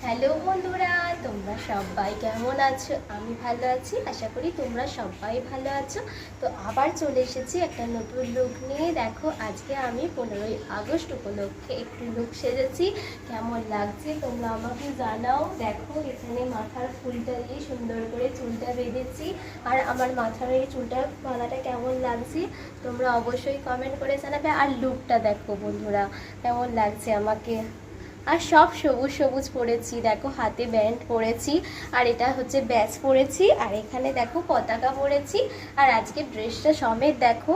Hello বন্ধুরা, তোমরা সবাই কেমন আছো? আমি ভালো আছি, আশা করি তোমরা সবাই ভালো আছো। তো আবার চলে এসেছি একটা নতুন লুক নিয়ে। দেখো, আজকে আমি 15ই আগস্ট উপলক্ষে একটু লুক সেজেছি। কেমন লাগছে তোমরা আমাকে জানাও। দেখো, এখানে মাথার ফুলটা দিয়ে সুন্দর করে চুলটা বেঁধেছি। আর আমার মাথার এই চুলটা বাঁধাটা কেমন লাগছে তোমরা অবশ্যই কমেন্ট করে জানাবে। আর লুকটা দেখো বন্ধুরা, কেমন লাগছে আমাকে। আর সব সবুজ সবুজ পরেছি, দেখো হাতে ব্যান্ড পরেছি, আর এটা হচ্ছে ব্যাচ পরেছি, আর এখানে দেখো পতাকা পরেছি। আর আজকে ড্রেসটা সমেত দেখো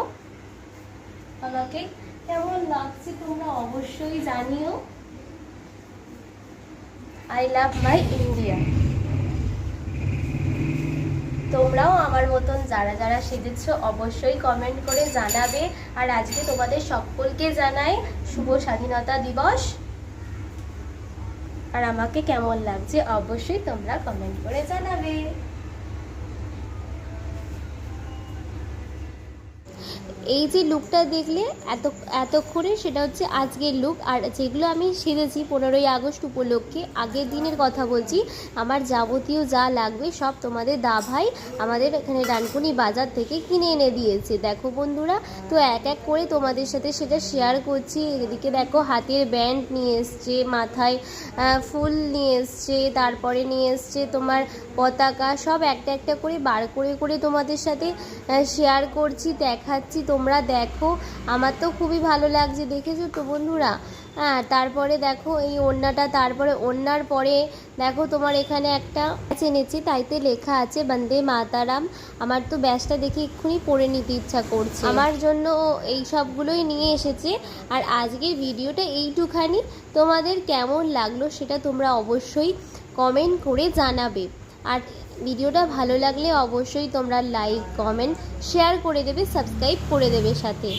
আমাকে কেমন লাগছে তোমরা অবশ্যই জানিও। I love my India. তোমরাও আমার মতন যারা যারা সেজেছো অবশ্যই কমেন্ট করে জানাবে। আর আজকে তোমাদের সকলকে জানাই শুভ স্বাধীনতা দিবস। আর আমাকে কেমন লাগছে অবশ্যই তোমরা কমেন্ট করে জানাবে। এই যে লুকটা দেখলে এতক্ষণে, সেটা হচ্ছে আজকের লুক। আর যেগুলো আমি সেজেছি 15ই আগস্ট উপলক্ষে, আগের দিনের কথা বলছি। আমার যাবতীয় যা লাগবে সব তোমাদের ভাই আমাদের এখানে ডানকুনি বাজার থেকে কিনে এনে দিয়েছে। দেখো বন্ধুরা, তো এক এক করে তোমাদের সাথে সেটা শেয়ার করছি। এদিকে দেখো হাতের ব্যান্ড নিয়ে এসছে, মাথায় ফুল নিয়ে এসছে, তারপরে নিয়ে এসছে তোমার পতাকা। সব একটা একটা করে বার করে করে তোমাদের সাথে শেয়ার করছি, দেখাচ্ছি। তোমরা দেখো, আমার তো খুবই ভালো লাগছে, দেখেছো তো বন্ধুরা। হ্যাঁ, তারপরে দেখো এই ওড়নাটা, তারপরে ওড়নার পরে দেখো তোমার এখানে একটা এনেছি, তাইতে লেখা আছে বন্দে মাতারাম। আমার তো ব্যাসটা দেখে এক্ষুনি পরে নিতে ইচ্ছা করছে। আমার জন্য এই সবগুলোই নিয়ে এসেছে। আর আজকের ভিডিওটা এইটুখানি। তোমাদের কেমন লাগলো সেটা তোমরা অবশ্যই কমেন্ট করে জানাবে। আর ভিডিওটা ভালো লাগলে অবশ্যই তোমরা লাইক, কমেন্ট, শেয়ার করে দেবে, সাবস্ক্রাইব করে দেবে সাথে।